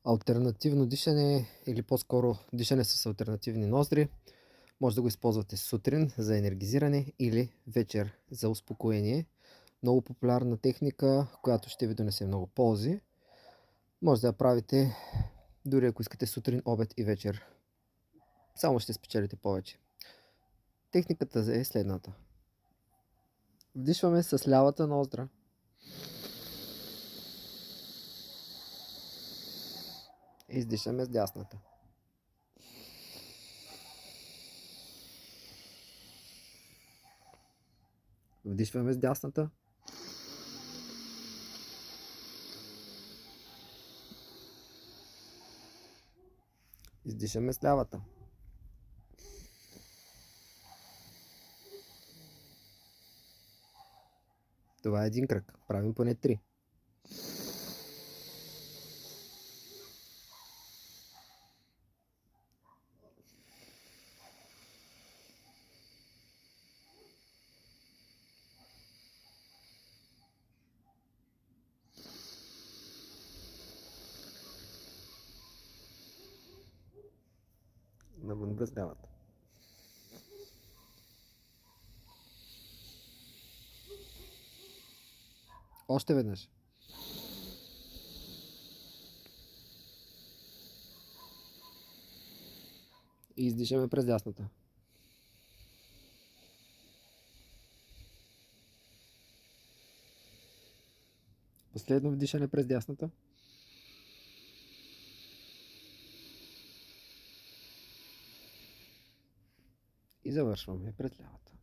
Алтернативно дишане или по-скоро дишане с алтернативни ноздри може да го използвате сутрин за енергизиране или вечер за успокоение. Много популярна техника, която ще ви донесе много ползи. Може да я правите дори ако искате сутрин, обед и вечер. Само ще спечелите повече. Техниката е следната. Вдишваме с лявата ноздра. Издишаме с дясната. Вдишваме с дясната. Издишаме с лявата. Това е един кръг. Правим поне 3. Навън през лявата. Още веднъж. И издишаме през дясната. Последно вдишане през дясната. И завършваме през лявата.